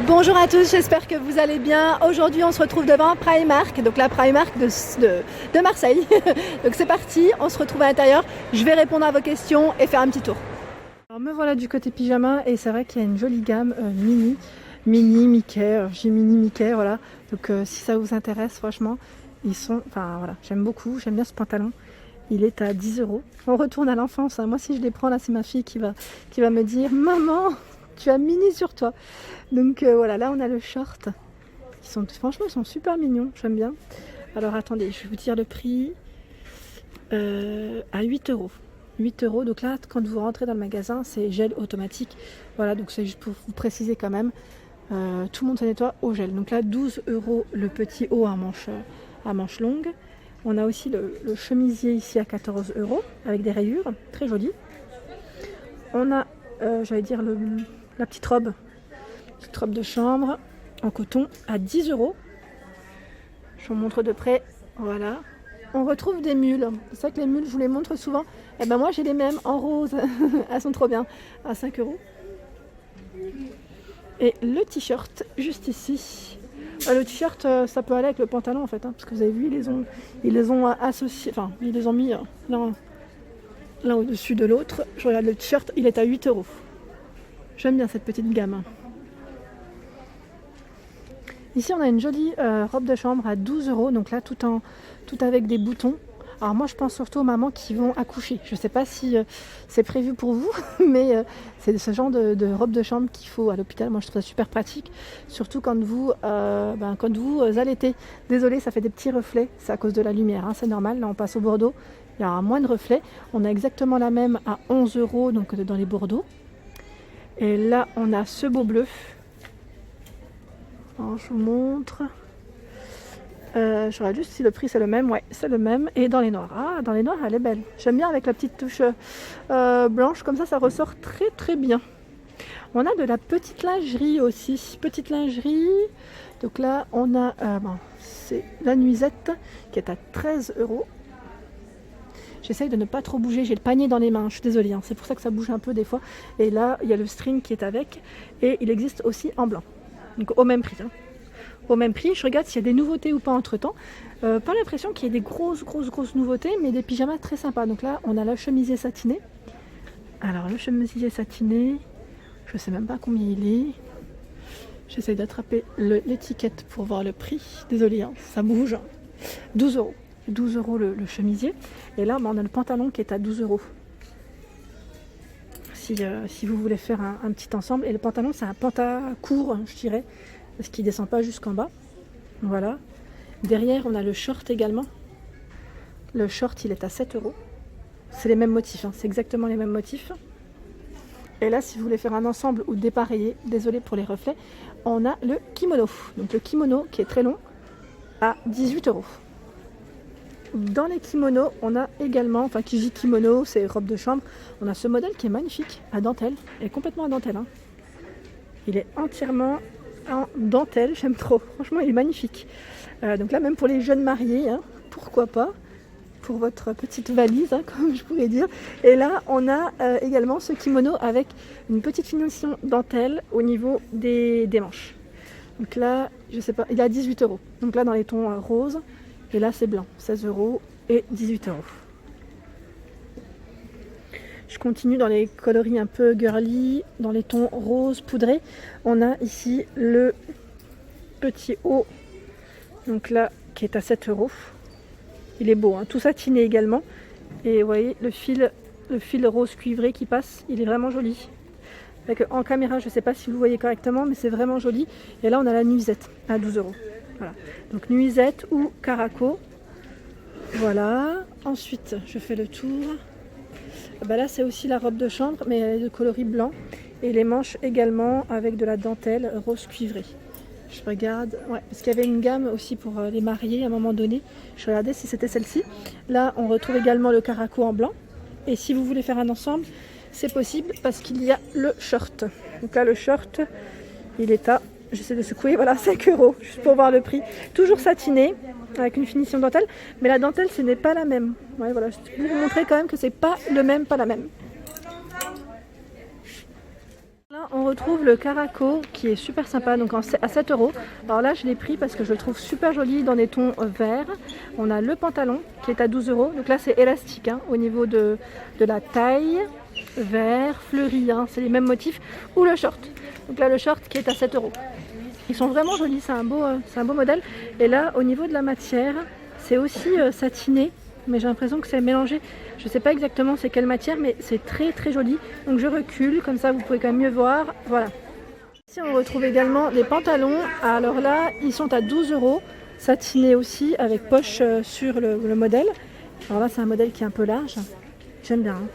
Bonjour à tous, j'espère que vous allez bien. Aujourd'hui on se retrouve devant Primark, donc la Primark de Marseille. Donc c'est parti, on se retrouve à l'intérieur, je vais répondre à vos questions et faire un petit tour. Alors me voilà du côté pyjama et c'est vrai qu'il y a une jolie gamme mini, Mickey, j'ai mini Mickey, voilà. Donc si ça vous intéresse franchement, ils sont, enfin voilà, j'aime beaucoup, j'aime bien ce pantalon. Il est à 10 €. On retourne à l'enfance, hein. Moi si je les prends là c'est ma fille qui va me dire maman, tu as mini sur toi. Donc voilà, là on a le short. Franchement ils sont super mignons, j'aime bien. Alors attendez, je vais vous dire le prix. À 8 €. 8 €, donc là quand vous rentrez dans le magasin c'est gel automatique. Voilà, donc c'est juste pour vous préciser quand même. Tout le monde se nettoie au gel. Donc là 12 € le petit haut à manche longue. On a aussi le chemisier ici à 14 € avec des rayures, très joli. On a, j'allais dire, la petite robe de chambre en coton à 10 €. Je vous montre de près, voilà. On retrouve des mules. C'est vrai que les mules, je vous les montre souvent. Et ben moi j'ai les mêmes en rose. Elles sont trop bien, à 5 €. Et le t-shirt juste ici. Le t-shirt ça peut aller avec le pantalon en fait, hein, parce que vous avez vu ils les ont associés, enfin ils les ont mis l'un au-dessus de l'autre. Je regarde le t-shirt, il est à 8 €. J'aime bien cette petite gamme. Ici on a une jolie robe de chambre à 12 €, donc là tout avec des boutons. Alors moi je pense surtout aux mamans qui vont accoucher. Je ne sais pas si c'est prévu pour vous, mais c'est ce genre de robe de chambre qu'il faut à l'hôpital. Moi je trouve ça super pratique, surtout quand vous allaitez. Désolée, ça fait des petits reflets, c'est à cause de la lumière, hein, c'est normal. Là on passe au Bordeaux, il y aura moins de reflets. On a exactement la même à 11 €, donc dans les Bordeaux. Et là on a ce beau bleu. Alors, je vous montre. Je regarde juste si le prix c'est le même. Ouais, c'est le même. Et dans les noirs. Ah, dans les noirs, elle est belle. J'aime bien avec la petite touche blanche. Comme ça ressort très très bien. On a de la petite lingerie aussi. Petite lingerie. Donc là, on a c'est la nuisette qui est à 13 €. J'essaye de ne pas trop bouger. J'ai le panier dans les mains. Je suis désolée. Hein. C'est pour ça que ça bouge un peu des fois. Et là, il y a le string qui est avec. Et il existe aussi en blanc. Donc au même prix. Hein. Au même prix, je regarde s'il y a des nouveautés ou pas entre temps. Pas l'impression qu'il y ait des grosses nouveautés, mais des pyjamas très sympas. Donc là, on a le chemisier satiné. Alors le chemisier satiné, je sais même pas combien il est. J'essaie d'attraper l'étiquette pour voir le prix. Désolée, hein, ça bouge. 12 €. 12 € le chemisier. Et là, on a le pantalon qui est à 12 €. Si vous voulez faire un petit ensemble. Et le pantalon, c'est un pantalon court, je dirais. Parce qu'il ne descend pas jusqu'en bas. Voilà. Derrière, on a le short également. Le short, il est à 7 €. C'est les mêmes motifs, hein. C'est exactement les mêmes motifs. Et là, si vous voulez faire un ensemble ou dépareiller, désolé pour les reflets, on a le kimono. Donc le kimono qui est très long à 18 €. Dans les kimonos, on a également, enfin qui dit kimono, c'est robe de chambre, on a ce modèle qui est magnifique, à dentelle. Il est complètement à dentelle. Hein. Il est entièrement en dentelle, j'aime trop, franchement il est magnifique. Donc là même pour les jeunes mariés, hein, pourquoi pas, pour votre petite valise, hein, comme je pourrais dire. Et là on a également ce kimono avec une petite finition dentelle au niveau des manches. Donc là, je sais pas, il est à 18 €. Donc là dans les tons roses, et là c'est blanc, 16 € et 18 €. Je continue dans les coloris un peu girly, dans les tons rose poudré. On a ici le petit haut, donc là, qui est à 7 €. Il est beau, hein, tout satiné également. Et vous voyez, le fil rose cuivré qui passe, il est vraiment joli. En caméra, je ne sais pas si vous voyez correctement, mais c'est vraiment joli. Et là, on a la nuisette à 12 €. Voilà. Donc nuisette ou caraco. Voilà. Ensuite, je fais le tour. Là c'est aussi la robe de chambre mais elle est de coloris blanc et les manches également avec de la dentelle rose cuivrée. Je regarde, ouais, parce qu'il y avait une gamme aussi pour les mariés à un moment donné. Je regardais si c'était celle-ci. Là on retrouve également le caraco en blanc et si vous voulez faire un ensemble c'est possible parce qu'il y a le short. Donc là le short il est à, j'essaie de secouer, voilà 5 € juste pour voir le prix. Toujours satiné avec une finition dentelle, mais la dentelle ce n'est pas la même. Ouais, voilà, je vais vous montrer quand même que c'est pas la même. Là on retrouve le Caraco qui est super sympa, donc à 7 euros. Alors là, je l'ai pris parce que je le trouve super joli dans des tons verts. On a le pantalon qui est à 12 euros. Donc là, c'est élastique hein, au niveau de la taille, vert, fleuri, hein, c'est les mêmes motifs. Ou le short. Donc là, le short qui est à 7 euros. Ils sont vraiment jolis, c'est un beau modèle. Et là, au niveau de la matière, c'est aussi satiné. Mais j'ai l'impression que c'est mélangé. Je ne sais pas exactement c'est quelle matière, mais c'est très très joli. Donc je recule, comme ça vous pouvez quand même mieux voir. Voilà. Ici on retrouve également des pantalons. Alors là, ils sont à 12 euros. Satinés aussi, avec poche sur le modèle. Alors là, c'est un modèle qui est un peu large. J'aime bien. Hein.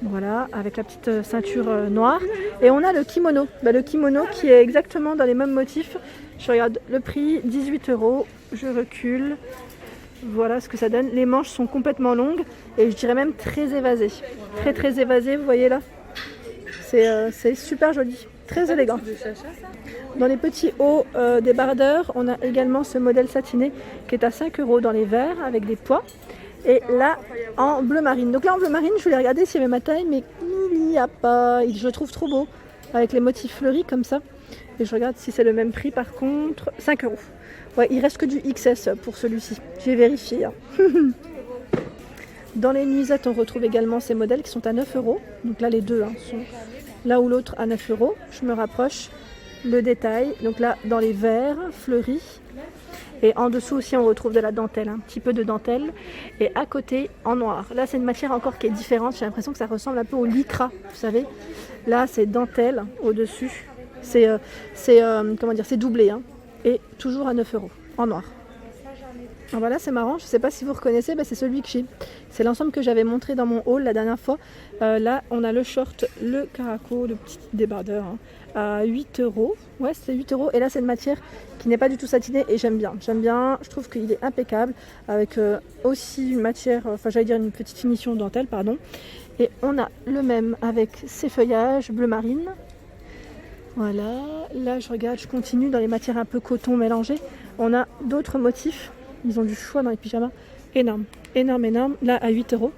Voilà, avec la petite ceinture noire. Et on a le kimono. Le kimono qui est exactement dans les mêmes motifs. Je regarde le prix, 18 euros. Je recule. Voilà ce que ça donne. Les manches sont complètement longues et je dirais même très évasées. Très très évasées, vous voyez là. C'est super joli, très élégant. Dans les petits hauts débardeurs, on a également ce modèle satiné qui est à 5 euros dans les verts avec des pois. Et là, en bleu marine. Donc là, en bleu marine, je voulais regarder s'il y avait ma taille, mais il n'y a pas. Je le trouve trop beau avec les motifs fleuris comme ça. Et je regarde si c'est le même prix par contre. 5 euros. Ouais, il reste que du XS pour celui-ci. J'ai vérifié. Hein. Dans les nuisettes, on retrouve également ces modèles qui sont à 9 euros. Donc là, les deux hein, sont l'un ou l'autre à 9 euros. Je me rapproche. Le détail. Donc là, dans les verts, fleuris. Et en dessous aussi, on retrouve de la dentelle. Un petit peu de dentelle. Et à côté, en noir. Là, c'est une matière encore qui est différente. J'ai l'impression que ça ressemble un peu au lycra, vous savez. Là, c'est dentelle au-dessus. C'est doublé. Hein. Et toujours à 9 euros en noir. Alors voilà, c'est marrant, je ne sais pas si vous reconnaissez, c'est celui que j'ai. C'est l'ensemble que j'avais montré dans mon haul la dernière fois. Là, on a le short, le Caraco, le petit débardeur hein, à 8 euros. Ouais, c'est 8 euros. Et là, c'est une matière qui n'est pas du tout satinée et j'aime bien. J'aime bien, je trouve qu'il est impeccable avec aussi une matière, j'allais dire une petite finition dentelle, pardon. Et on a le même avec ses feuillages bleu marine. Voilà, là je regarde, je continue dans les matières un peu coton mélangées. On a d'autres motifs, ils ont du choix dans les pyjamas. Énorme, énorme, énorme. Là à 8 euros,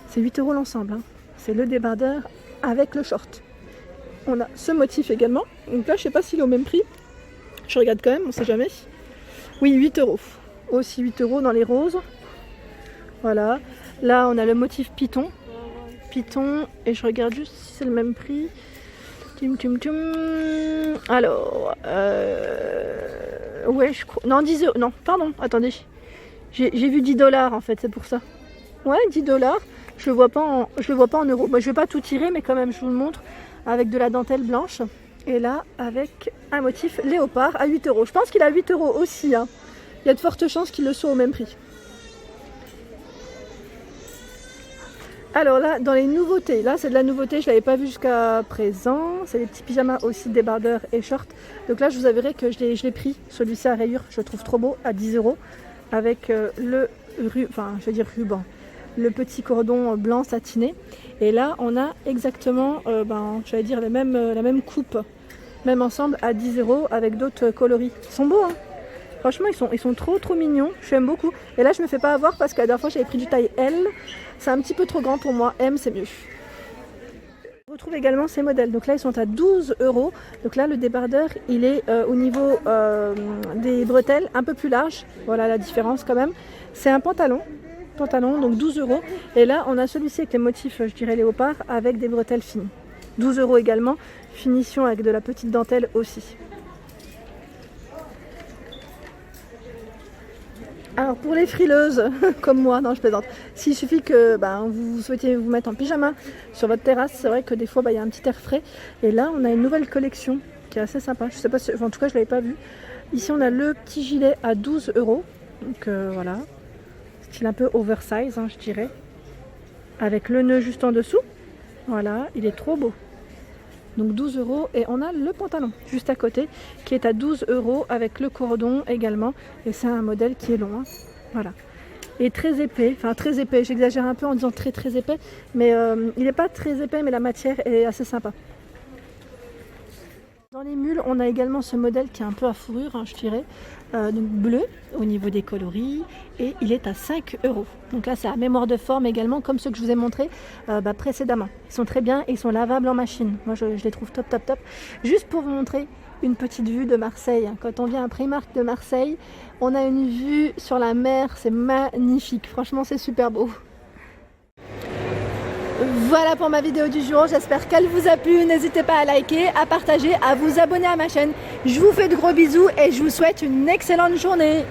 c'est 8 euros l'ensemble. Hein. C'est le débardeur avec le short. On a ce motif également. Donc là je sais pas s'il est au même prix. Je regarde quand même, on sait jamais. Oui, 8 euros. Aussi 8 euros dans les roses. Voilà. Là on a le motif python. Python, et je regarde juste si c'est le même prix. Alors, ouais, je crois. Non, 10 euros. Non, pardon, attendez. J'ai vu 10 $ en fait, c'est pour ça. Ouais, 10 $. Je le vois pas en euros. Moi, je vais pas tout tirer, mais quand même, je vous le montre avec de la dentelle blanche. Et là, avec un motif léopard à 8 euros. Je pense qu'il est à 8 euros aussi. Hein. Il y a de fortes chances qu'il le soit au même prix. Alors là, dans les nouveautés, là c'est de la nouveauté, je ne l'avais pas vu jusqu'à présent. C'est des petits pyjamas aussi, débardeurs et shorts. Donc là, je vous avouerai que je l'ai pris, celui-ci à rayures, je le trouve trop beau, à 10 euros. Avec ruban, le petit cordon blanc satiné. Et là, on a exactement, la même coupe, même ensemble à 10 euros avec d'autres coloris. Ils sont beaux, hein. Franchement, ils sont trop mignons. J'aime beaucoup. Et là, je me fais pas avoir parce que la dernière fois, j'avais pris du taille L. C'est un petit peu trop grand pour moi. M, c'est mieux. On retrouve également ces modèles. Donc là, ils sont à 12 euros. Donc là, le débardeur, il est au niveau des bretelles un peu plus large. Voilà la différence quand même. C'est un pantalon, donc 12 euros. Et là, on a celui-ci avec les motifs, je dirais léopard, avec des bretelles fines. 12 euros également. Finition avec de la petite dentelle aussi. Alors pour les frileuses comme moi, non je plaisante, s'il suffit que vous souhaitiez vous mettre en pyjama sur votre terrasse, c'est vrai que des fois il y a un petit air frais. Et là on a une nouvelle collection qui est assez sympa, je sais pas si, en tout cas je ne l'avais pas vu. Ici on a le petit gilet à 12 euros, donc voilà, style un peu oversize hein, je dirais, avec le nœud juste en dessous, voilà, il est trop beau. Donc 12 euros et on a le pantalon juste à côté qui est à 12 euros avec le cordon également. Et c'est un modèle qui est long. Hein. Voilà. Et très épais. Enfin très épais. J'exagère un peu en disant très épais. Mais il n'est pas très épais mais la matière est assez sympa. Dans les mules, on a également ce modèle qui est un peu à fourrure, hein, je dirais, donc bleu au niveau des coloris, et il est à 5 €. Donc là, c'est à mémoire de forme également, comme ceux que je vous ai montrés précédemment. Ils sont très bien et ils sont lavables en machine. Moi, je les trouve top, top, top. Juste pour vous montrer une petite vue de Marseille. Quand on vient à Primark de Marseille, on a une vue sur la mer, c'est magnifique. Franchement, c'est super beau. Voilà pour ma vidéo du jour, j'espère qu'elle vous a plu. N'hésitez pas à liker, à partager, à vous abonner à ma chaîne. Je vous fais de gros bisous et je vous souhaite une excellente journée.